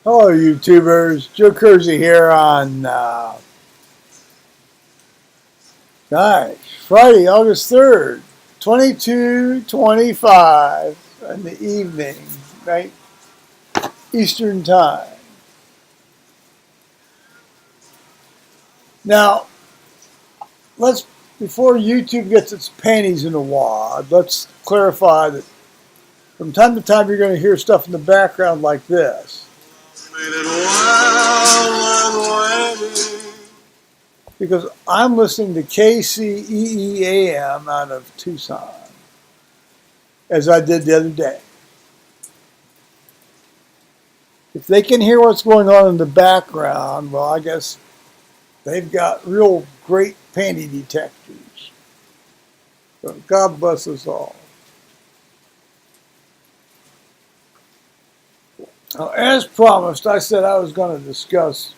Hello, YouTubers. Joe Kersey here on Friday, August 3rd, 22:25 in the evening, right? Eastern Time. Now, before YouTube gets its panties in a wad, let's clarify that from time to time you're going to hear stuff in the background like this. Because I'm listening to KCEEAM out of Tucson, as I did the other day. If they can hear what's going on in the background, well, I guess they've got real great panty detectors. So God bless us all. Now, as promised, I said I was going to discuss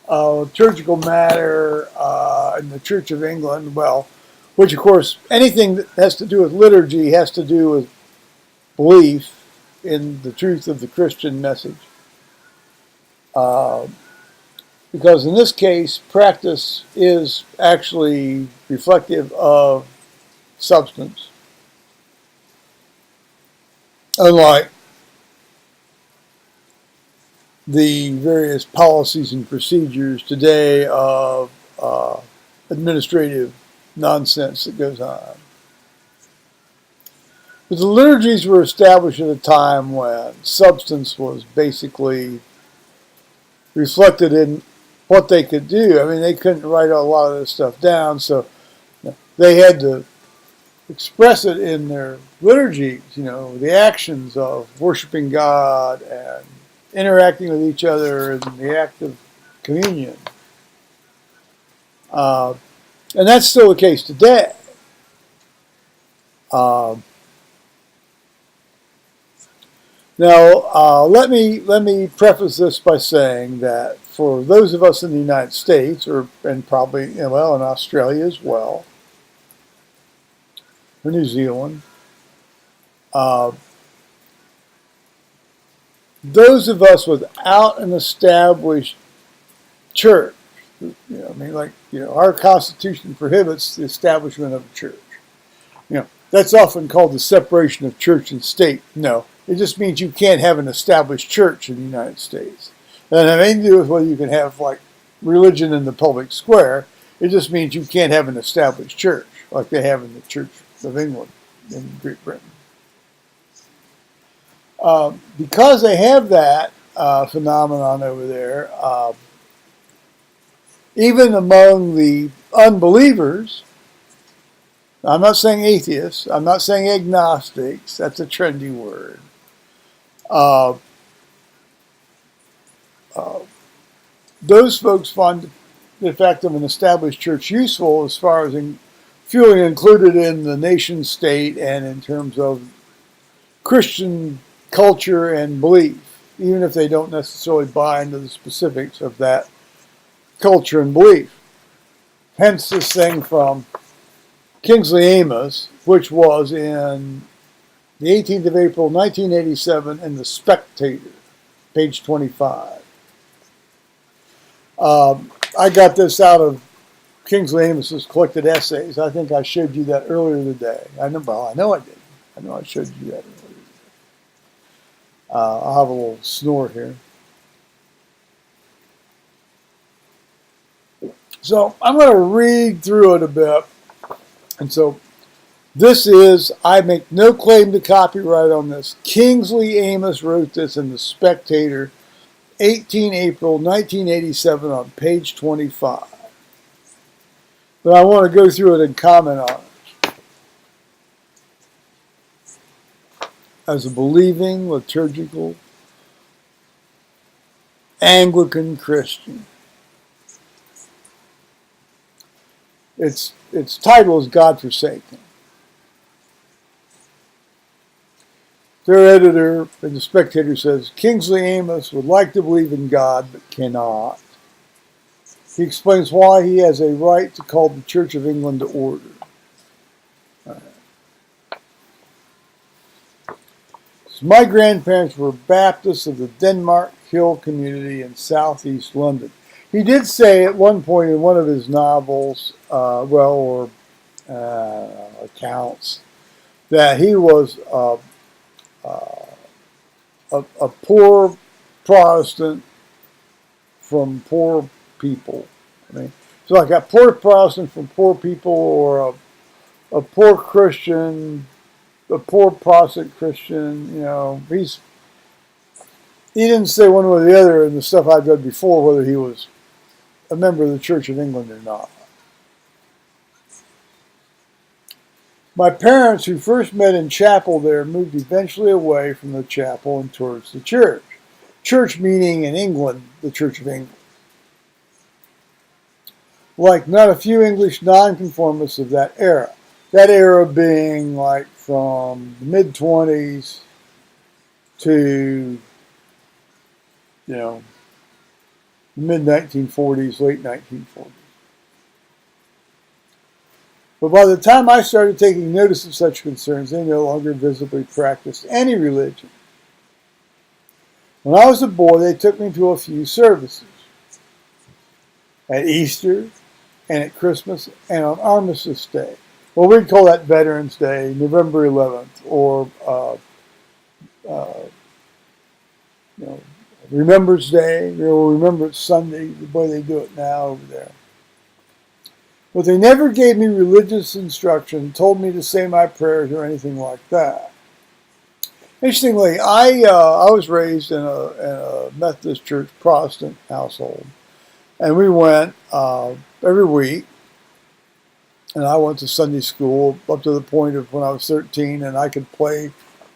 liturgical matter in the Church of England. Well, which of course, anything that has to do with liturgy has to do with belief in the truth of the Christian message. Because in this case, practice is actually reflective of substance, unlike the various policies and procedures today of administrative nonsense that goes on. But the liturgies were established at a time when substance was basically reflected in what they could do. I mean, they couldn't write a lot of this stuff down, so they had to express it in their liturgies, the actions of worshiping God and interacting with each other in the act of communion. And that's still the case today. Now, let me preface this by saying that for those of us in the United States, and probably in Australia as well, or New Zealand, those of us without an established church, our Constitution prohibits the establishment of a church. That's often called the separation of church and state. No, it just means you can't have an established church in the United States. It doesn't have anything to do with whether you can have religion in the public square. It just means you can't have an established church like they have in the Church of England in Great Britain. Because they have that phenomenon over there, even among the unbelievers, I'm not saying atheists, I'm not saying agnostics, that's a trendy word. Those folks find the fact of an established church useful as far as feeling included in the nation state and in terms of Christian culture and belief, even if they don't necessarily buy into the specifics of that culture and belief. Hence this thing from Kingsley Amos, which was in the 18th of April, 1987, in The Spectator, page 25. I got this out of Kingsley Amos's collected essays. I think I showed you that earlier today. I know I did. I know I showed you that earlier today. I'll have a little snore here. So I'm going to read through it a bit. And so this is, I make no claim to copyright on this. Kingsley Amos wrote this in The Spectator, 18 April 1987 on page 25. But I want to go through it and comment on it. As a believing, liturgical, Anglican Christian. Its title is God Forsaken. Their editor in The Spectator says, Kingsley Amos would like to believe in God but cannot. He explains why he has a right to call the Church of England to order. So my grandparents were Baptists of the Denmark Hill community in southeast London. He did say at one point in one of his novels, accounts, that he was a poor Protestant from poor people. I mean, so like a poor Protestant from poor people, or a poor Christian, a poor Protestant Christian. He didn't say one way or the other in the stuff I'd read before whether he was a member of the Church of England or not. My parents, who first met in chapel there, moved eventually away from the chapel and towards the church. Church meaning in England, the Church of England. Like not a few English nonconformists of that era being like from the mid-20s to, the mid-1940s, late 1940s. But by the time I started taking notice of such concerns, they no longer visibly practiced any religion. When I was a boy, they took me to a few services. At Easter, and at Christmas, and on Armistice Day. Well, we'd call that Veterans Day, November 11th, or Remembrance Day, Remembrance Sunday, the way they do it now over there. But they never gave me religious instruction, told me to say my prayers or anything like that. Interestingly, I was raised in a Methodist Church Protestant household, and we went every week, and I went to Sunday school up to the point of when I was 13, and I could play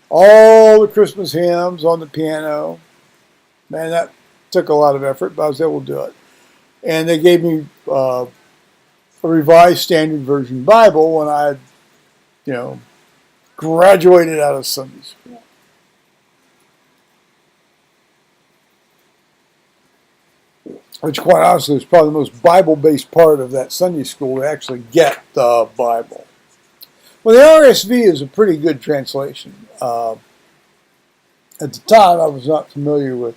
all the Christmas hymns on the piano. Man, that took a lot of effort, but I was able to do it. And they gave me a Revised Standard Version Bible when I had, graduated out of Sunday school. Which, quite honestly, is probably the most Bible-based part of that Sunday school, to actually get the Bible. Well, the RSV is a pretty good translation. At the time, I was not familiar with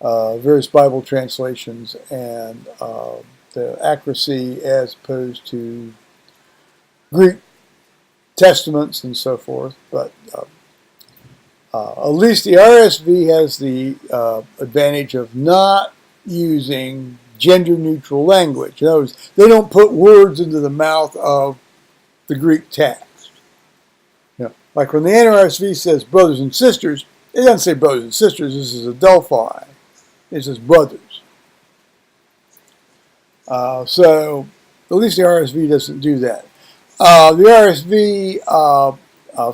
various Bible translations and the accuracy as opposed to Greek testaments and so forth. But at least the RSV has the advantage of not using gender-neutral language. In other words, they don't put words into the mouth of the Greek text. Like when the NRSV says brothers and sisters, it doesn't say brothers and sisters. This is a Delphi. It says brothers. So at least the RSV doesn't do that. The RSV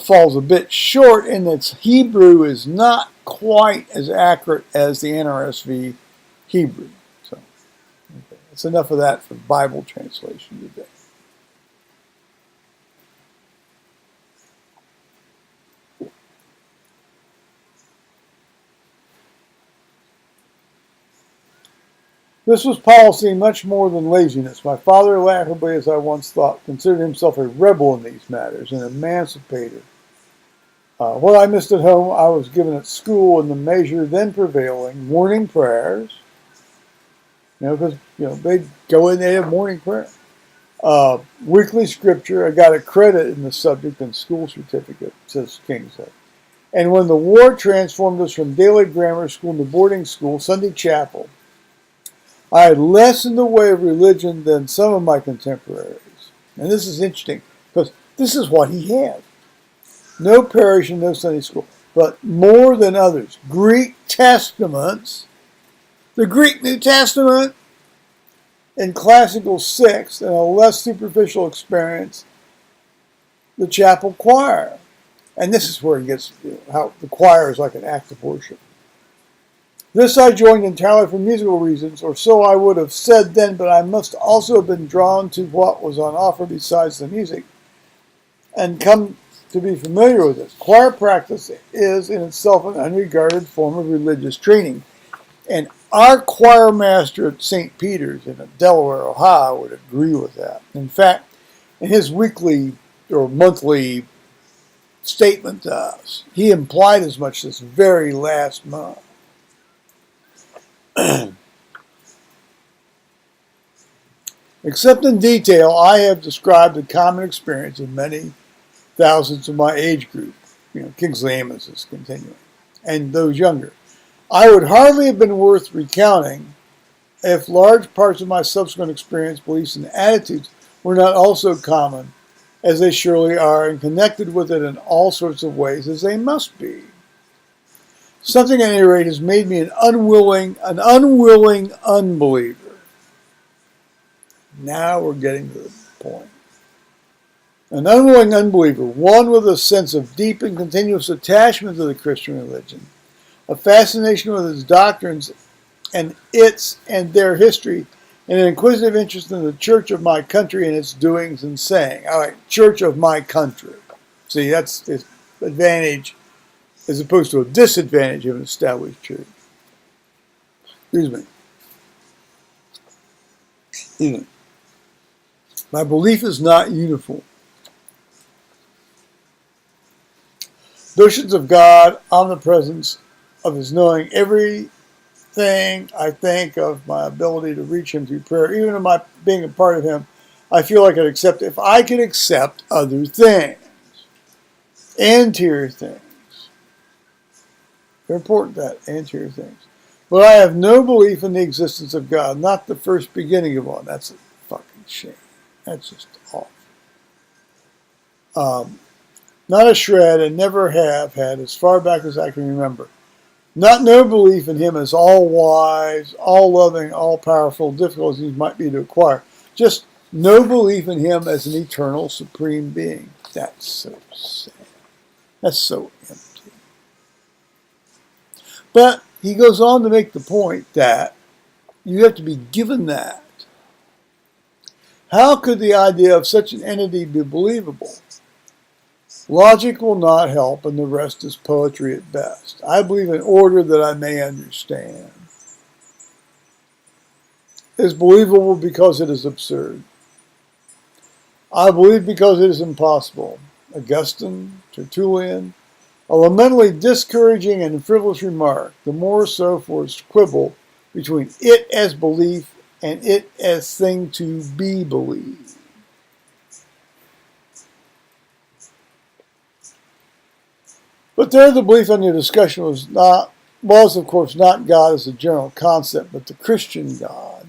falls a bit short in its Hebrew is not quite as accurate as the NRSV Hebrew. So that's enough of that for Bible translation today. This was policy much more than laziness. My father, laughably as I once thought, considered himself a rebel in these matters, an emancipator. What I missed at home, I was given at school in the measure then prevailing, morning prayers. Because they'd go in, they have morning prayer. Weekly scripture. I got a credit in the subject and school certificate, says Kingsley. And when the war transformed us from daily grammar school to boarding school, Sunday chapel, I had less in the way of religion than some of my contemporaries. And this is interesting, because this is what he had. No parish and no Sunday school, but more than others. Greek testaments, the Greek New Testament, in classical sixth, and a less superficial experience, the chapel choir. And this is where he gets how the choir is like an act of worship. This I joined entirely for musical reasons, or so I would have said then, but I must also have been drawn to what was on offer besides the music, and come to be familiar with it. Choir practice is in itself an unregarded form of religious training, and our choir master at St. Peter's in Delaware, Ohio, would agree with that. In fact, in his weekly or monthly statement to us, he implied as much this very last month. Except in detail, I have described the common experience of many thousands of my age group. Kingsley Amos is continuing, and those younger. I would hardly have been worth recounting if large parts of my subsequent experience, beliefs, and attitudes were not also common, as they surely are, and connected with it in all sorts of ways, as they must be. Something, at any rate, has made me an unwilling unbeliever. Now we're getting to the point. An unwilling unbeliever, one with a sense of deep and continuous attachment to the Christian religion, a fascination with its doctrines and their history, and an inquisitive interest in the church of my country and its doings and saying. All right, church of my country. See, that's the advantage as opposed to a disadvantage of an established church. Excuse me. My belief is not uniform. Notions of God, omnipresence, of His knowing everything I think of, my ability to reach Him through prayer, even in my being a part of Him, I feel I could accept if I could accept other things, anterior things. Very important that, anterior things. But I have no belief in the existence of God, not the first beginning of one. That's a fucking shame. That's just awful. Not a shred, and never have had as far back as I can remember. No belief in Him as all-wise, all-loving, all-powerful, difficult as these might be to acquire. Just no belief in Him as an eternal, supreme being. That's so sad. That's so empty. But he goes on to make the point that you have to be given that. How could the idea of such an entity be believable? Logic will not help, and the rest is poetry at best. I believe in order that I may understand. It is believable because it is absurd. I believe because it is impossible. Augustine, Tertullian, a lamentably discouraging and frivolous remark, the more so for its quibble between it as belief and it as thing to be believed. But there the belief under discussion was of course not God as a general concept, but the Christian God,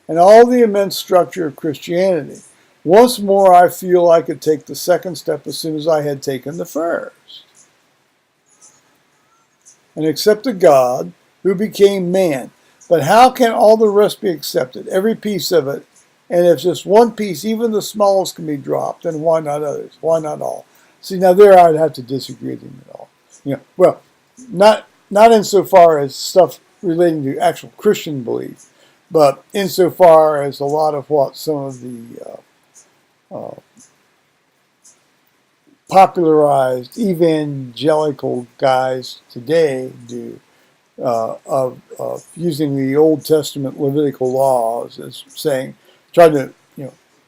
and all the immense structure of Christianity. Once more I feel I could take the second step as soon as I had taken the first, and accept a God who became man. But how can all the rest be accepted, every piece of it? And if just one piece, even the smallest, can be dropped, then why not others? Why not all? See, now there I'd have to disagree with him at all. Well, not insofar as stuff relating to actual Christian belief, but insofar as a lot of what some of the popularized evangelical guys today do, of using the Old Testament Levitical laws as saying, trying to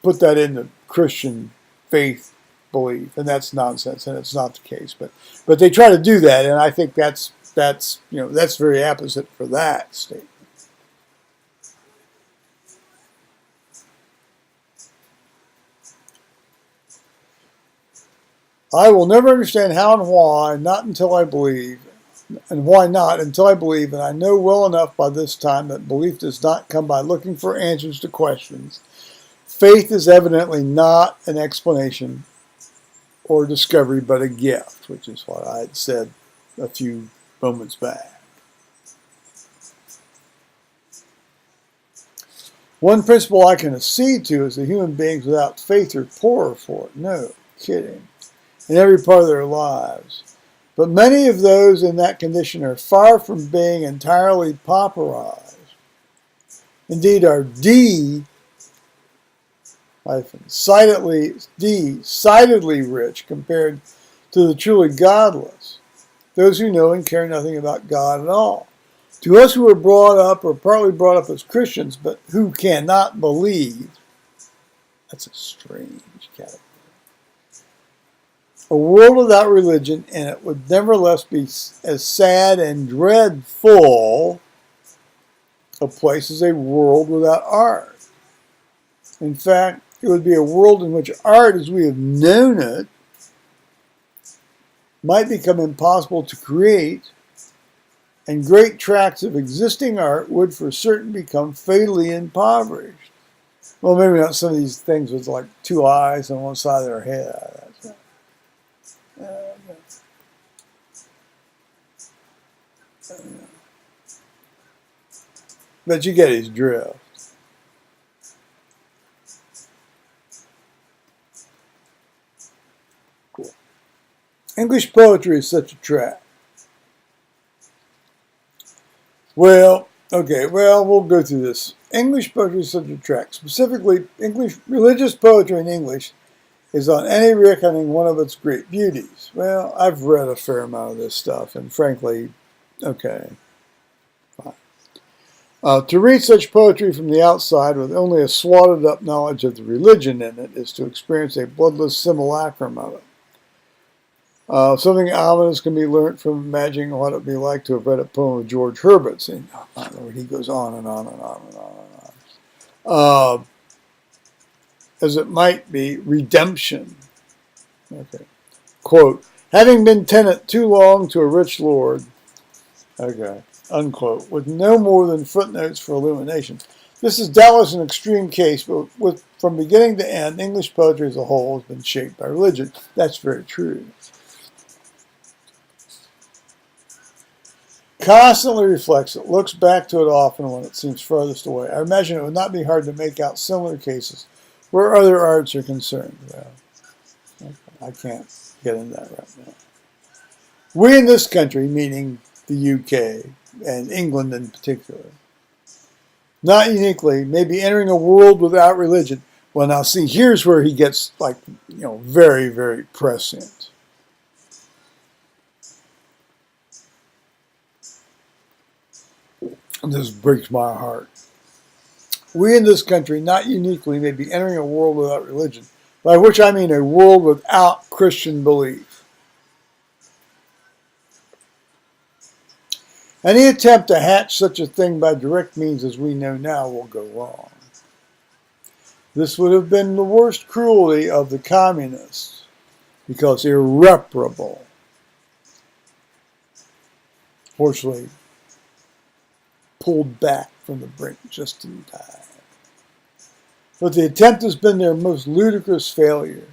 put that into Christian faith belief, and that's nonsense, and it's not the case. But they try to do that, and I think that's very apposite for that statement. I will never understand how and why, not until I believe, and why not until I believe, and I know well enough by this time that belief does not come by looking for answers to questions. Faith is evidently not an explanation or discovery, but a gift, which is what I had said a few moments back. One principle I can accede to is that human beings without faith are poorer for it. No kidding. In every part of their lives. But many of those in that condition are far from being entirely pauperized. Indeed, are decidedly rich compared to the truly godless, those who know and care nothing about God at all. To us who are brought up, or partly brought up as Christians, but who cannot believe, that's a strange category. A world without religion, and it would nevertheless be as sad and dreadful a place is a world without art. In fact, it would be a world in which art as we have known it might become impossible to create, and great tracts of existing art would for certain become fatally impoverished. Well, maybe not some of these things with like two eyes on one side of their head. But you get his drift. Cool. English poetry is such a trap. Well, okay, we'll go through this. English poetry is such a trap. Specifically, English religious poetry in English is on any reckoning one of its great beauties. Well, I've read a fair amount of this stuff, and frankly, okay, fine. To read such poetry from the outside with only a swatted up knowledge of the religion in it is to experience a bloodless simulacrum of it. Something ominous can be learnt from imagining what it would be like to have read a poem of George Herbert's. And he goes on and on and on and on and on. As it might be, redemption. Okay. Quote, having been tenant too long to a rich lord, okay, unquote, with no more than footnotes for illumination. This is doubtless an extreme case, but from beginning to end, English poetry as a whole has been shaped by religion. That's very true. Constantly reflects it, looks back to it often when it seems farthest away. I imagine it would not be hard to make out similar cases where other arts are concerned. Well, okay, I can't get into that right now. We in this country, meaning the UK and England in particular, not uniquely, may be entering a world without religion. Well, now see, here's where he gets very, very prescient. This breaks my heart. We in this country, not uniquely, may be entering a world without religion, by which I mean a world without Christian belief. Any attempt to hatch such a thing by direct means as we know now will go wrong. This would have been the worst cruelty of the communists, because irreparable. Fortunately, pulled back from the brink just in time. But the attempt has been their most ludicrous failure.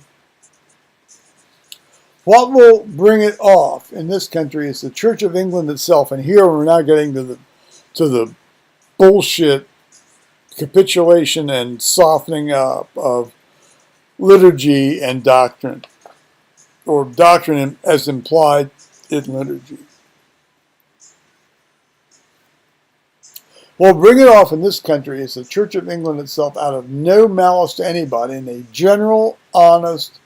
What will bring it off in this country is the Church of England itself, and here we're now getting to the bullshit capitulation and softening up of liturgy and doctrine, or doctrine as implied in liturgy. What will bring it off in this country is the Church of England itself, out of no malice to anybody, and a general, honest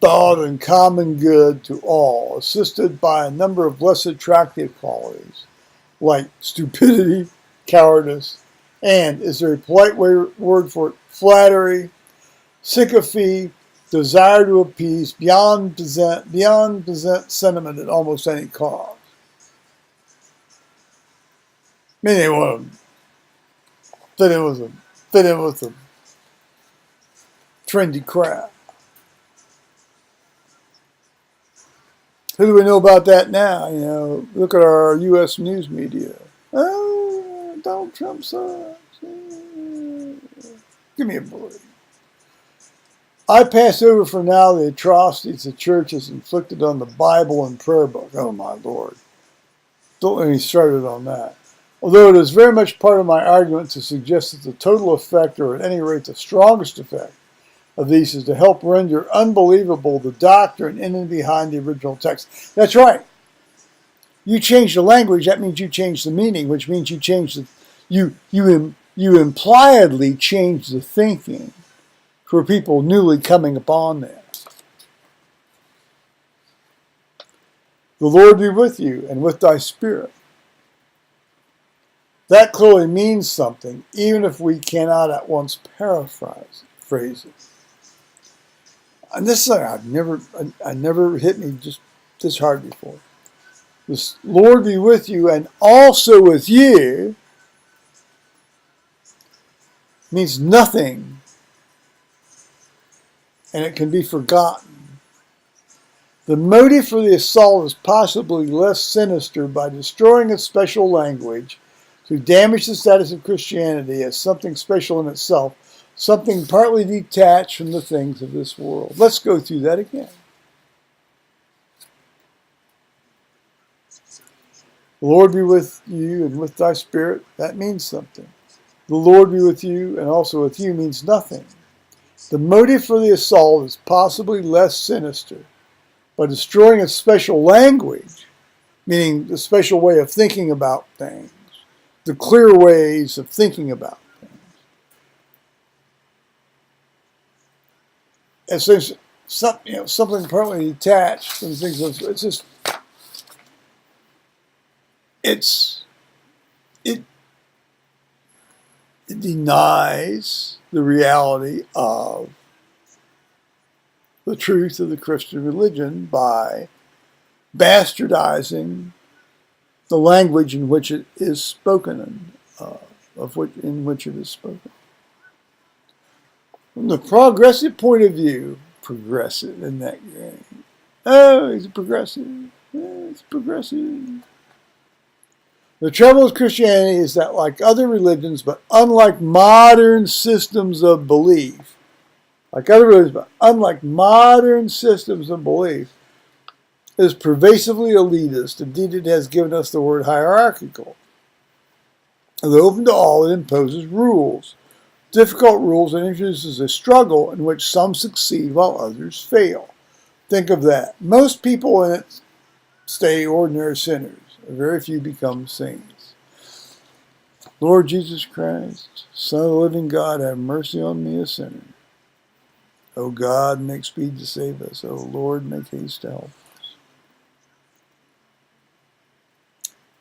thought and common good to all, assisted by a number of less attractive qualities, like stupidity, cowardice, and, is there a polite word for it, flattery, sympathy, desire to appease, beyond present sentiment at almost any cost. I mean, they want to fit in with the trendy crowd. Who do we know about that now? Look at our U.S. news media. Oh, Donald Trump sucks. Give me a break. I pass over for now the atrocities the church has inflicted on the Bible and prayer book. Oh, my Lord. Don't let me started on that. Although it is very much part of my argument to suggest that the total effect, or at any rate the strongest effect, of these is to help render unbelievable the doctrine in and behind the original text. That's right. You change the language, that means you change the meaning, which means you change you impliedly change the thinking for people newly coming upon them. The Lord be with you and with thy spirit. That clearly means something, even if we cannot at once paraphrase it. And this is I never hit me just this hard before. The Lord be with you and also with you means nothing, and it can be forgotten. The motive for the assault is possibly less sinister by destroying its special language to damage the status of Christianity as something special in itself, something partly detached from the things of this world. Let's go through that again. The Lord be with you and with thy spirit. That means something. The Lord be with you and also with you means nothing. The motive for the assault is possibly less sinister by destroying its special language, meaning the special way of thinking about things, the clear ways of thinking about things. And so something partly detached from things. It denies the reality of the truth of the Christian religion by bastardizing the language in which it is spoken, in which it is spoken. From the progressive point of view, progressive in that game. Oh, he's a progressive. Yeah, it's progressive. The trouble with Christianity is that, like other religions, but unlike modern systems of belief, is pervasively elitist. Indeed, it has given us the word hierarchical. Though open to all, it imposes rules, difficult rules, and introduces a struggle in which some succeed while others fail. Think of that. Most people in it stay ordinary sinners. Very few become saints. Lord Jesus Christ, Son of the living God, have mercy on me, a sinner. O God, make speed to save us. O Lord, make haste to help us.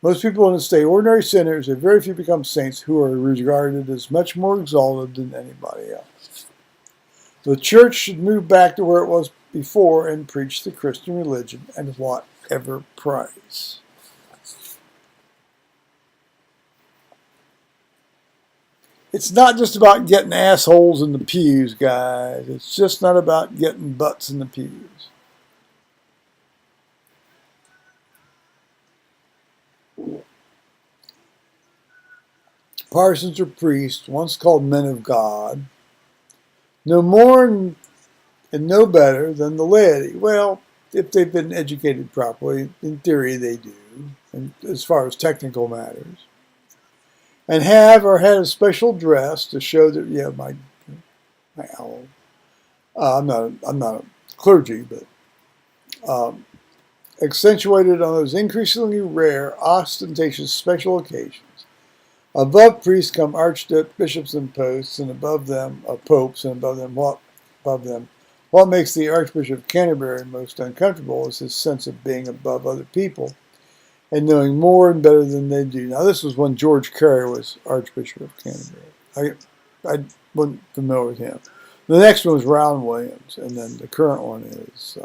Most people in it stay ordinary sinners, and very few become saints who are regarded as much more exalted than anybody else. The church should move back to where it was before and preach the Christian religion at whatever price. It's not just about getting assholes in the pews, guys. It's just not about getting butts in the pews. Parsons or priests, once called men of God, know more and know better than the laity. Well, if they've been educated properly, in theory they do, and as far as technical matters. And have or had a special dress to show that, yeah, my owl. I'm not a clergy, but accentuated on those increasingly rare, ostentatious special occasions. Above priests come archbishops and popes, and above them what makes the Archbishop of Canterbury most uncomfortable is his sense of being above other people and knowing more and better than they do. Now, this was when George Carey was Archbishop of Canterbury. I wasn't familiar with him. The next one was Rowan Williams, and then the current one is,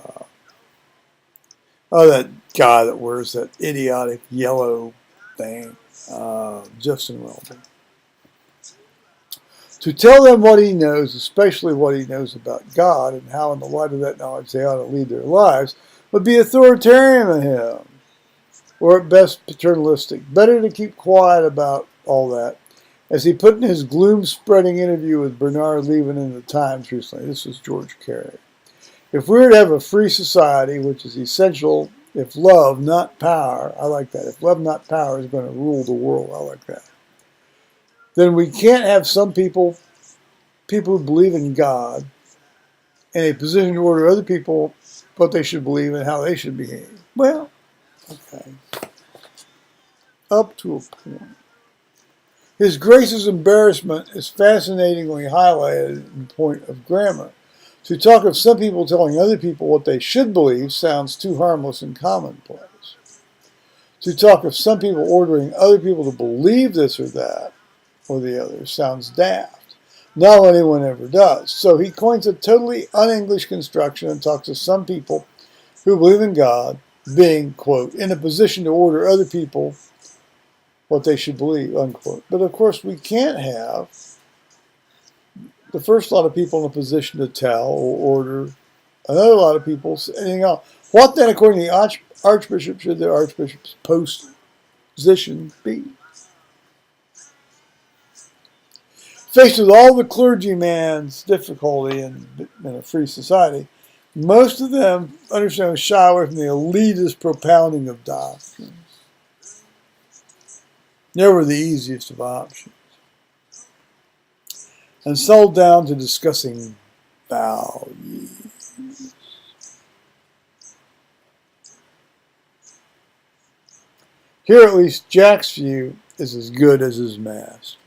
that guy that wears that idiotic yellow thing, Justin Welby. To tell them what he knows, especially what he knows about God, and how in the light of that knowledge they ought to lead their lives, would be authoritarian of him, or at best paternalistic. Better to keep quiet about all that. As he put in his gloom-spreading interview with Bernard Levin in the Times recently, this was George Carey. If we were to have a free society, which is essential, if love, not power, I like that. If love, not power, is going to rule the world, I like that. Then we can't have some people who believe in God, in a position to order other people what they should believe and how they should behave. Well, okay. Up to a point. His Grace's embarrassment is fascinatingly highlighted in point of grammar. To talk of some people telling other people what they should believe sounds too harmless and commonplace. To talk of some people ordering other people to believe this or that or the other sounds daft. Not anyone ever does. So he coins a totally un-English construction and talks to some people who believe in God being, quote, in a position to order other people what they should believe, unquote. But of course, we can't have the first lot of people in a position to tell or order another lot of people anything else. What then, according to the Archbishop, should the Archbishop's position be? Faced with all the clergyman's difficulty in a free society, most of them understand shy away from the elitist propounding of doctrines. Never the easiest of options. And settled down to discussing values. Here, at least, Jack's view is as good as his master.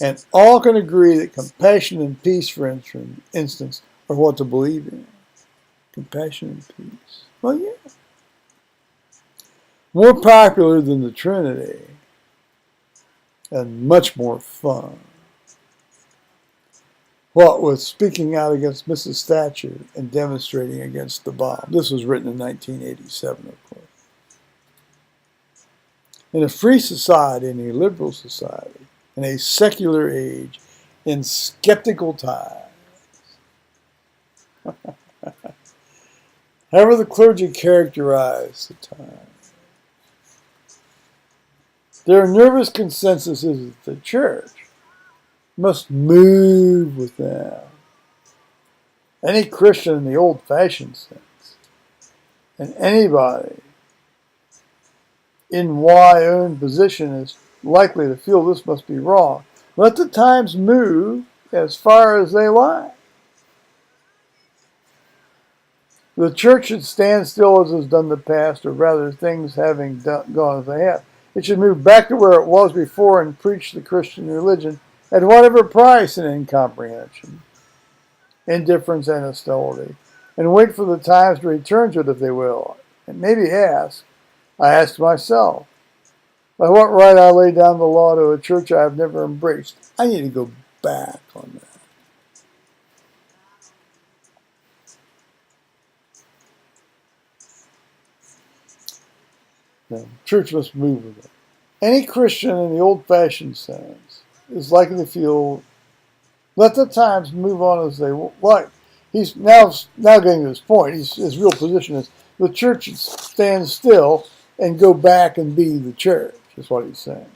And all can agree that compassion and peace, for instance, are what to believe in. Compassion and peace. Well, yeah. More popular than the Trinity, and much more fun. What with speaking out against Mrs. Thatcher and demonstrating against the bomb. This was written in 1987, of course. In a free society, in a liberal society, in a secular age, in skeptical times. However the clergy characterize the time, their nervous consensus is that the church must move with them. Any Christian in the old-fashioned sense, and anybody in Y-owned position is likely to feel this must be wrong. Let the times move as far as they lie. The church should stand still as has done in the past, or rather things having gone as they have. It should move back to where it was before and preach the Christian religion at whatever price and incomprehension, indifference and hostility, and wait for the times to return to it if they will. And maybe I ask myself, by what right I lay down the law to a church I have never embraced? I need to go back on that. The church must move with it. Any Christian in the old-fashioned sense is likely to feel, let the times move on as they like. He's now getting to this point. His real position is the church should stand still and go back and be the church, is what he's saying.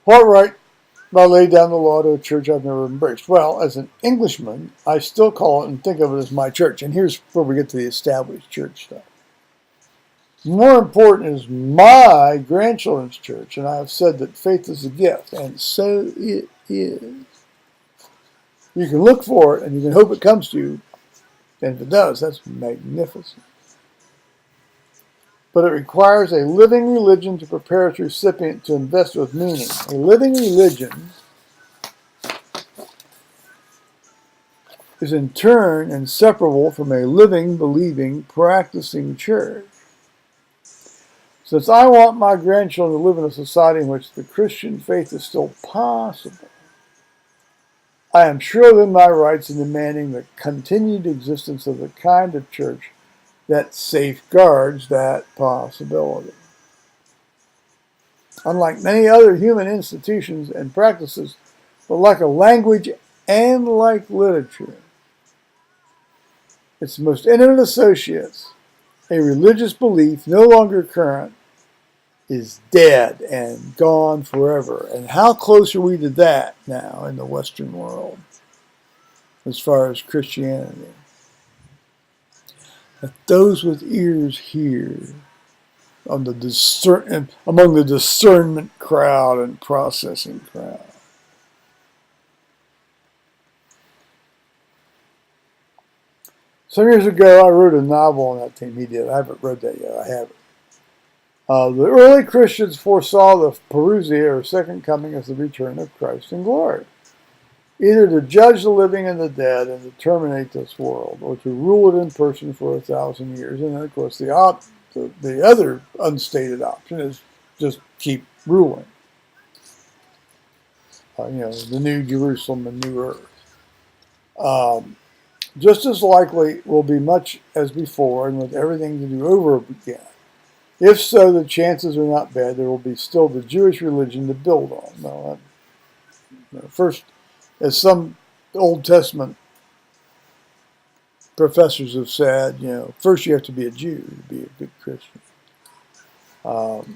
What right do I lay down the law to a church I've never embraced? Well, as an Englishman, I still call it and think of it as my church. And here's where we get to the established church stuff. More important is my grandchildren's church, and I have said that faith is a gift, and so it is. You can look for it, and you can hope it comes to you, and if it does, that's magnificent. But it requires a living religion to prepare its recipient to invest with meaning. A living religion is in turn inseparable from a living, believing, practicing church. Since I want my grandchildren to live in a society in which the Christian faith is still possible, I am sure within my rights in demanding the continued existence of the kind of church that safeguards that possibility. Unlike many other human institutions and practices, but like a language and like literature, its most intimate associates, a religious belief no longer current, is dead and gone forever. And how close are we to that now in the Western world as far as Christianity? Let those with ears hear among the discernment crowd and processing crowd. Some years ago, I wrote a novel on that theme. He did. I haven't read that yet. I haven't. The early Christians foresaw the parousia, or second coming, as the return of Christ in glory, either to judge the living and the dead and to terminate this world, or to rule it in person for 1,000 years. And then, of course, the other unstated option is just keep ruling. The new Jerusalem and new earth. Um, just as likely will be much as before, and with everything to do over again. If so, the chances are not bad. There will be still the Jewish religion to build on. Now, first, as some Old Testament professors have said, first you have to be a Jew to be a good Christian. But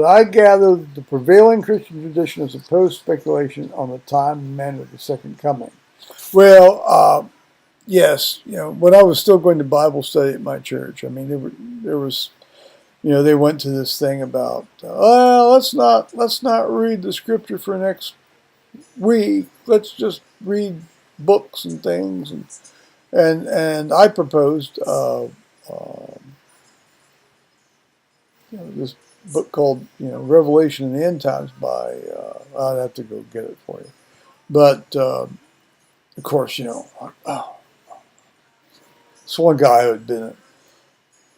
I gather that the prevailing Christian tradition is opposed speculation on the time and manner of the second coming. Well, yes, when I was still going to Bible study at my church, I mean, there was, they went to this thing about, let's not read the scripture for next week. Let's just read books and things, and I proposed, this book called, Revelation in the End Times by, I'd have to go get it for you. But, of course, this one guy who had been at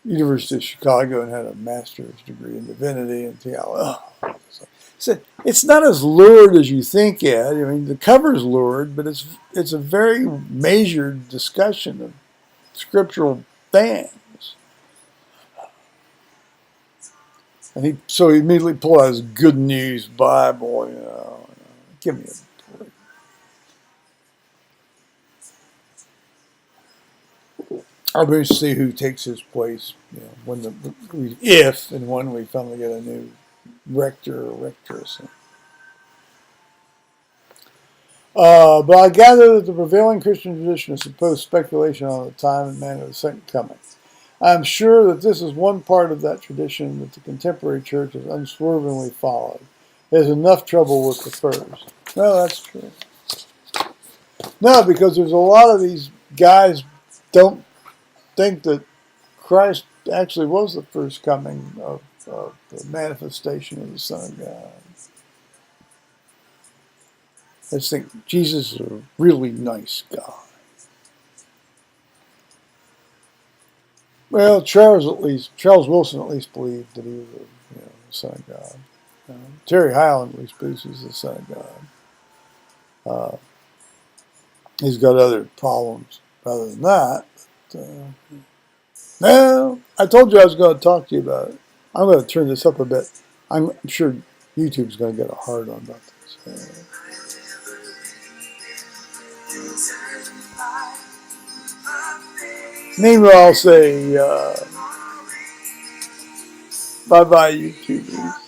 University of Chicago and had a master's degree in divinity and theology. He said, it's not as lurid as you think, Ed. I mean, the cover's lurid, but it's a very measured discussion of scriptural things. And he immediately pulled out his Good News Bible, give me a break. I'll be interested to see who takes his place, if and when we finally get a new rector or rectress. But I gather that the prevailing Christian tradition is supposed speculation on the time and manner of the second coming. I am sure that this is one part of that tradition that the contemporary church has unswervingly followed. It has enough trouble with the first. No, that's true. No, because there's a lot of these guys don't think that Christ actually was the first coming of the manifestation of the Son of God. I just think Jesus is a really nice guy. Well, Charles Wilson at least believed that he was the Son of God. Terry Highland at least believes he's the Son of God. He's got other problems other than that. But, no, I told you I was going to talk to you about it. I'm going to turn this up a bit. I'm sure YouTube's going to get a hard on about this. Meanwhile, I'll say bye-bye, YouTubers.